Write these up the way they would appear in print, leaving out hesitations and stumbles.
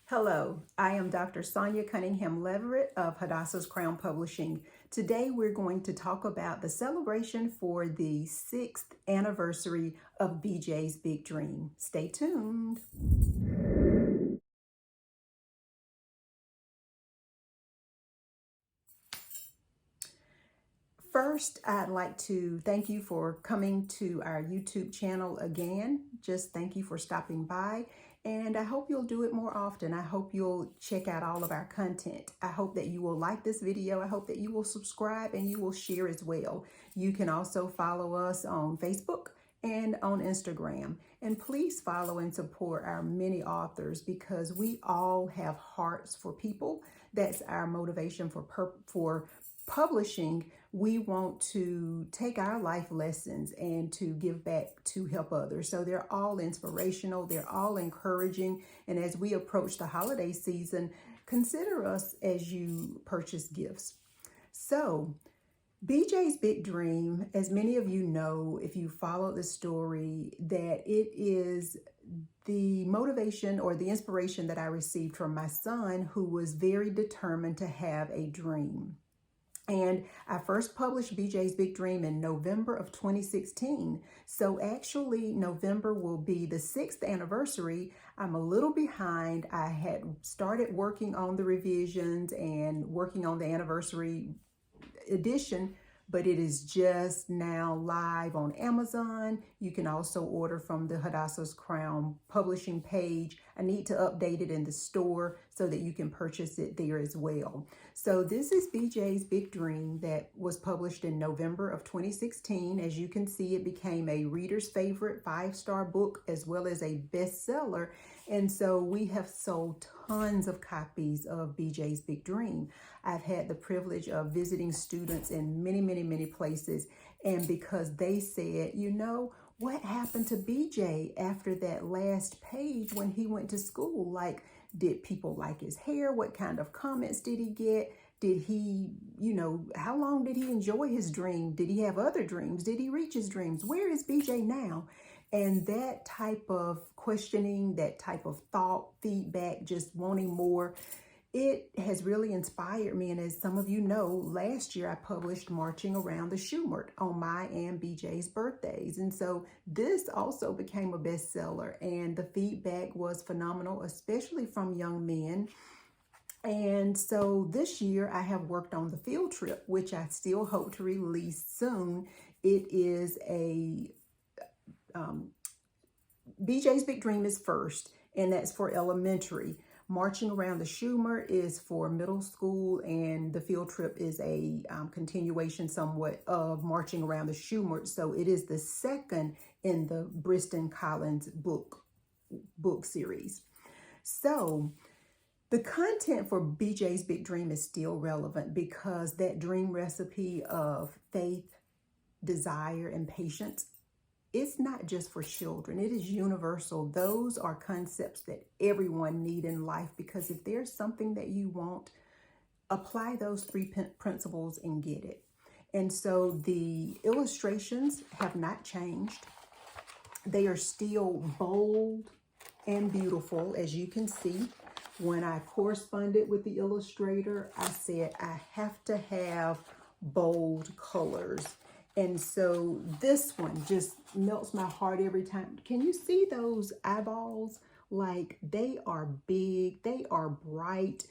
Hello, I am Dr. Sonia Cunningham Leverett of Hadassah's Crown Publishing. Today we're going to talk about the celebration for the 6th anniversary of BJ's Big Dream. Stay tuned. First, I'd like to thank you for coming to our YouTube channel again. Just thank you for stopping by, and I hope you'll do it more often. I hope you'll check out all of our content. I hope that you will like this video. I hope that you will subscribe and you will share as well. You can also follow us on Facebook and on Instagram. And please follow and support our many authors because we all have hearts for people. That's our motivation for publishing. We want to take our life lessons and to give back to help others. So they're all inspirational, they're all encouraging. And as we approach the holiday season, consider us as you purchase gifts. So BJ's Big Dream, as many of you know, if you follow the story, that it is the motivation or the inspiration that I received from my son, who was very determined to have a dream. And I first published BJ's Big Dream in November of 2016. So actually November will be the 6th anniversary. I'm a little behind. I had started working on the revisions and working on the anniversary edition, but it is just now live on Amazon. You can also order from the Hadassah's Crown publishing page. I need to update it in the store so that you can purchase it there as well. So this is BJ's Big Dream that was published in November of 2016. As you can see, it became a reader's favorite 5-star book as well as a bestseller. And so we have sold tons of copies of BJ's Big Dream. I've had the privilege of visiting students in many places. And because they said, you know, what happened to BJ after that last page when he went to school? Like, did people like his hair? What kind of comments did he get? Did he, how long did he enjoy his dream? Did he have other dreams? Did he reach his dreams? Where is BJ now? And that type of questioning, that type of thought, feedback, just wanting more, it has really inspired me. And as some of you know, last year I published Marching Around the Schumert on my and BJ's birthdays. And so this also became a bestseller, and the feedback was phenomenal, especially from young men. And so this year I have worked on the field trip, which I still hope to release soon. It is a BJ's Big Dream is first, and that's for elementary. Marching Around the Schumert is for middle school, and the field trip is a continuation somewhat of Marching Around the Schumert. So it is the second in the Briston Collins book series. So the content for BJ's Big Dream is still relevant because that dream recipe of faith, desire, and patience, it's not just for children. It is universal. Those are concepts that everyone needs in life, because if there's something that you want, apply those 3 principles and get it. And so the illustrations have not changed. They are still bold and beautiful, as you can see. When I corresponded with the illustrator, I said I have to have bold colors. And so this one just melts my heart every time. Can you see those eyeballs? Like, they are big, they are bright,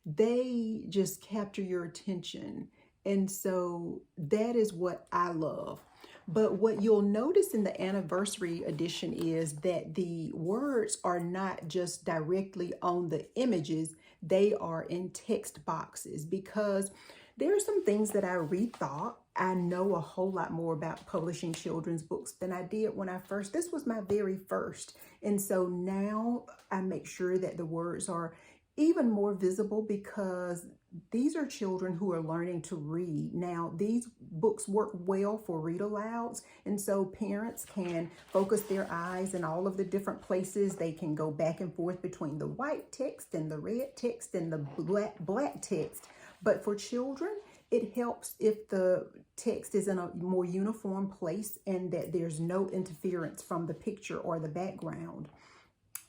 they just capture your attention. And so that is what I love. But what you'll notice in the anniversary edition is that the words are not just directly on the images, they are in text boxes, because there are some things that I rethought. I know a whole lot more about publishing children's books than I did when this was my very first. And so now I make sure that the words are even more visible, because these are children who are learning to read. Now, these books work well for read alouds, and so parents can focus their eyes in all of the different places. They can go back and forth between the white text and the red text and the black text. But for children, it helps if the text is in a more uniform place and that there's no interference from the picture or the background.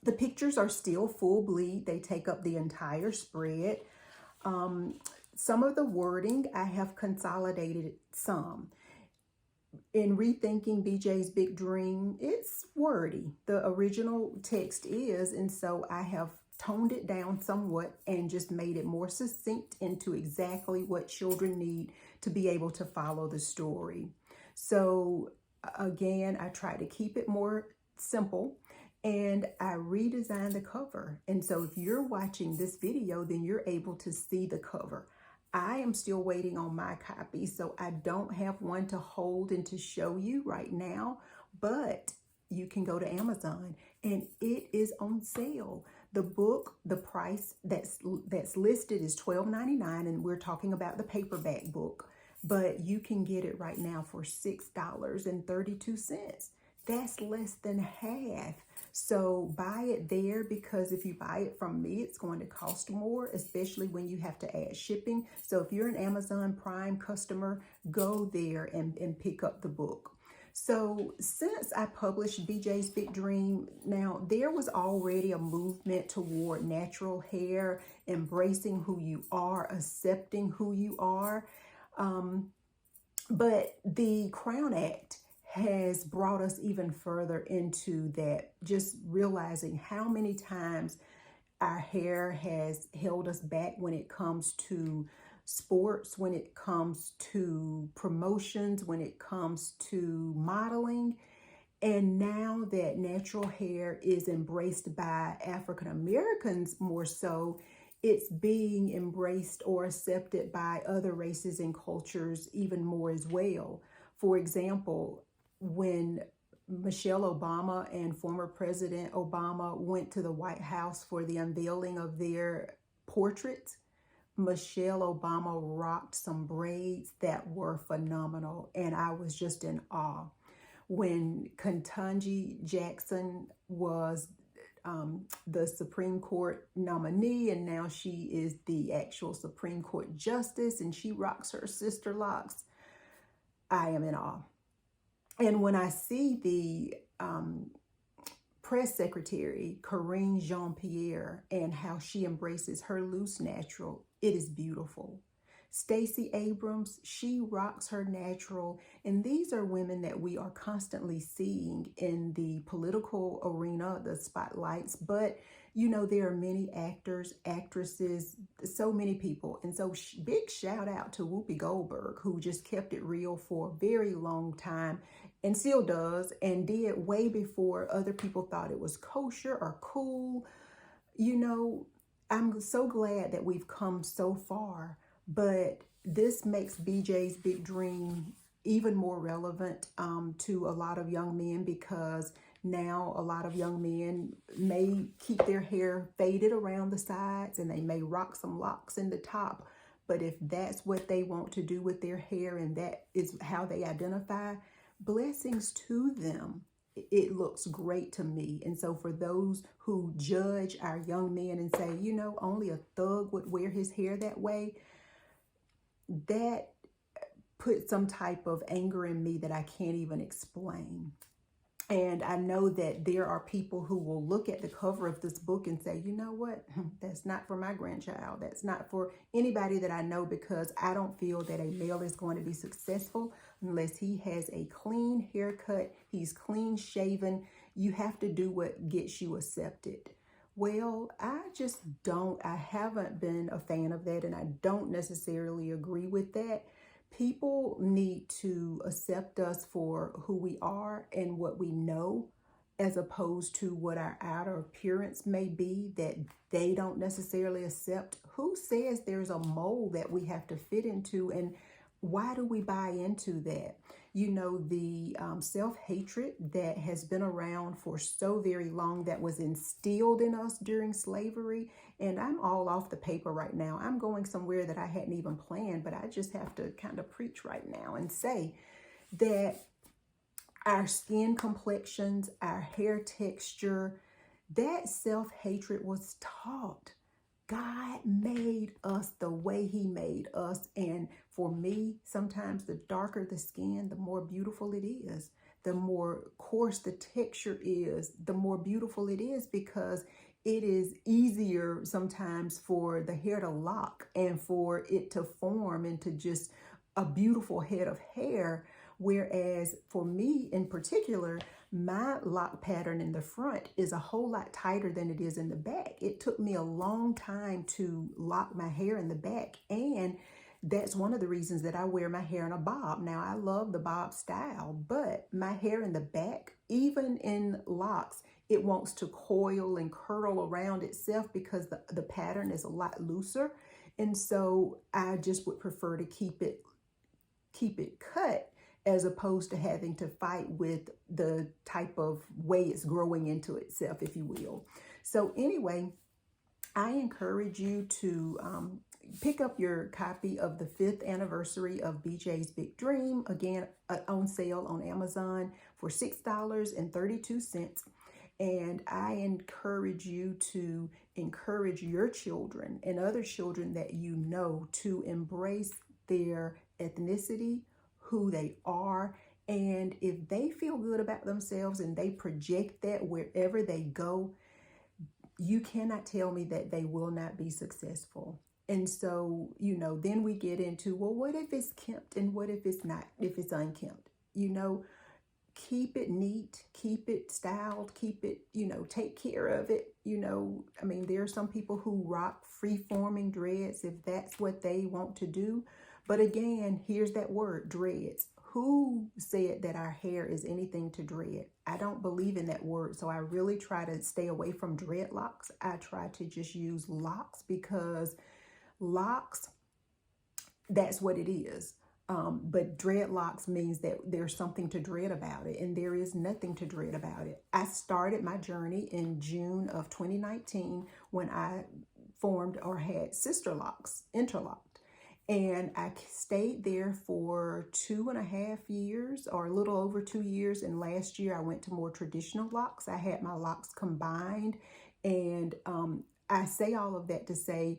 The pictures are still full bleed. They take up the entire spread. Some of the wording, I have consolidated some. In rethinking BJ's Big Dream, it's wordy. The original text is, and so I have toned it down somewhat and just made it more succinct into exactly what children need to be able to follow the story. So again, I try to keep it more simple, and I redesigned the cover. And so if you're watching this video, then you're able to see the cover. I am still waiting on my copy, so I don't have one to hold and to show you right now, but you can go to Amazon and it is on sale. The book, the price that's listed is $12.99, and we're talking about the paperback book, but you can get it right now for $6.32. That's less than half. So buy it there, because if you buy it from me, it's going to cost more, especially when you have to add shipping. So if you're an Amazon Prime customer, go there and pick up the book. So since I published BJ's Big Dream, now there was already a movement toward natural hair, embracing who you are, accepting who you are. But the Crown Act has brought us even further into that, just realizing how many times our hair has held us back when it comes to sports, when it comes to promotions, when it comes to modeling. And now that natural hair is embraced by African Americans more so, it's being embraced or accepted by other races and cultures even more as well. For example, when Michelle Obama and former President Obama went to the White House for the unveiling of their portraits, Michelle Obama rocked some braids that were phenomenal, and I was just in awe. When Ketanji Jackson was the Supreme Court nominee, and now she is the actual Supreme Court justice, and she rocks her sister locks, I am in awe. And when I see the press secretary, Karine Jean-Pierre, and how she embraces her loose natural, it is beautiful. Stacey Abrams, she rocks her natural. And these are women that we are constantly seeing in the political arena, the spotlights. But, you know, there are many actors, actresses, so many people. And so big shout out to Whoopi Goldberg, who just kept it real for a very long time and still does, and did way before other people thought it was kosher or cool. You know, I'm so glad that we've come so far, but this makes BJ's Big Dream even more relevant to a lot of young men, because now a lot of young men may keep their hair faded around the sides, and they may rock some locks in the top. But if that's what they want to do with their hair and that is how they identify, blessings to them. It looks great to me. And so for those who judge our young men and say, you know, only a thug would wear his hair that way, that put some type of anger in me that I can't even explain. And I know that there are people who will look at the cover of this book and say, you know what, that's not for my grandchild. That's not for anybody that I know, because I don't feel that a male is going to be successful unless he has a clean haircut, he's clean shaven. You have to do what gets you accepted. Well, I haven't been a fan of that, and I don't necessarily agree with that. People need to accept us for who we are and what we know, as opposed to what our outer appearance may be that they don't necessarily accept. Who says there's a mold that we have to fit into, and why do we buy into that? You know, the self-hatred that has been around for so very long, that was instilled in us during slavery. And I'm all off the paper right now. I'm going somewhere that I hadn't even planned, but I just have to kind of preach right now and say that our skin complexions, our hair texture, that self-hatred was taught. God made us the way he made us. And for me, sometimes the darker the skin, the more beautiful it is. the more coarse the texture is, the more beautiful it is, because it is easier sometimes for the hair to lock and for it to form into just a beautiful head of hair. Whereas for me in particular, my lock pattern in the front is a whole lot tighter than it is in the back. It took me a long time to lock my hair in the back, and that's one of the reasons that I wear my hair in a bob. Now, I love the bob style, but my hair in the back, even in locks, it wants to coil and curl around itself because the pattern is a lot looser. And so I just would prefer to keep it cut, as opposed to having to fight with the type of way it's growing into itself, if you will. So anyway, I encourage you to pick up your copy of the 5th anniversary of BJ's Big Dream, again, on sale on Amazon for $6.32. And I encourage you to encourage your children and other children that you know to embrace their ethnicity, who they are. And if they feel good about themselves and they project that wherever they go, you cannot tell me that they will not be successful. And so, you know, then we get into, well, what if it's kempt and what if it's not, if it's unkempt? You know, keep it neat, keep it styled, keep it, you know, take care of it. You know, I mean, there are some people who rock free-forming dreads if that's what they want to do. But again, here's that word, dreads. Who said that our hair is anything to dread? I don't believe in that word. So I really try to stay away from dreadlocks. I try to just use locks, because locks, that's what it is. But dreadlocks means that there's something to dread about it, and there is nothing to dread about it. I started my journey in June of 2019 when I formed or had sister locks interlocked. And I stayed there for 2.5 years, or a little over 2 years. And last year I went to more traditional locks. I had my locks combined. And I say all of that to say,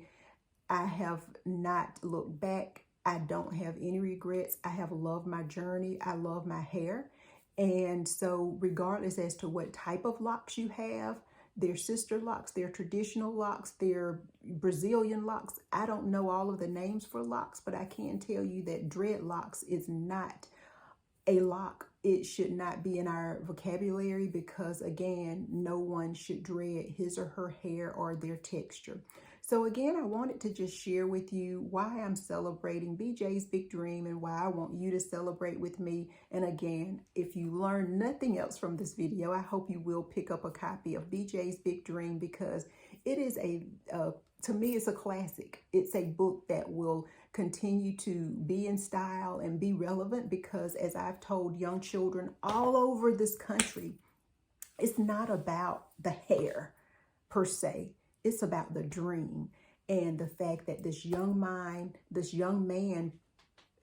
I have not looked back. I don't have any regrets. I have loved my journey. I love my hair. And so regardless as to what type of locks you have, they're sister locks, they're traditional locks, they're Brazilian locks. I don't know all of the names for locks, but I can tell you that dreadlocks is not a lock. It should not be in our vocabulary, because again, no one should dread his or her hair or their texture. So again, I wanted to just share with you why I'm celebrating BJ's Big Dream and why I want you to celebrate with me. And again, if you learn nothing else from this video, I hope you will pick up a copy of BJ's Big Dream, because it is to me, it's a classic. It's a book that will continue to be in style and be relevant, because as I've told young children all over this country, it's not about the hair per se. It's about the dream, and the fact that this young man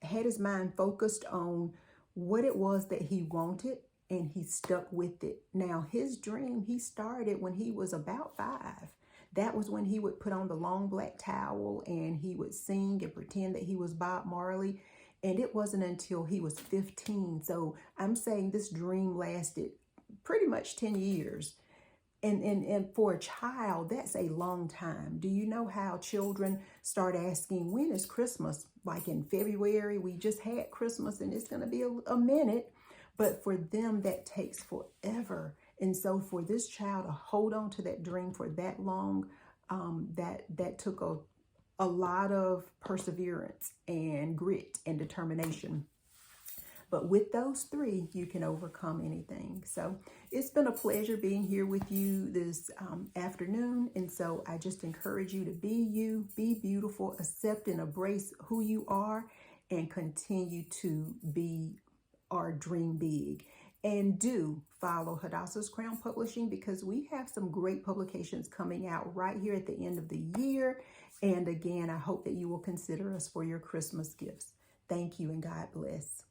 had his mind focused on what it was that he wanted, and he stuck with it. Now, his dream, he started when he was about 5. That was when he would put on the long black towel and he would sing and pretend that he was Bob Marley. And it wasn't until he was 15. So I'm saying this dream lasted pretty much 10 years. And for a child, that's a long time. Do you know how children start asking, when is Christmas? Like in February, we just had Christmas and it's going to be a minute. But for them, that takes forever. And so for this child to hold on to that dream for that long, that took a lot of perseverance and grit and determination. But with those 3, you can overcome anything. So it's been a pleasure being here with you this afternoon. And so I just encourage you to be you, be beautiful, accept and embrace who you are, and continue to be or dream big. And do follow Hadassah's Crown Publishing, because we have some great publications coming out right here at the end of the year. And again, I hope that you will consider us for your Christmas gifts. Thank you, and God bless.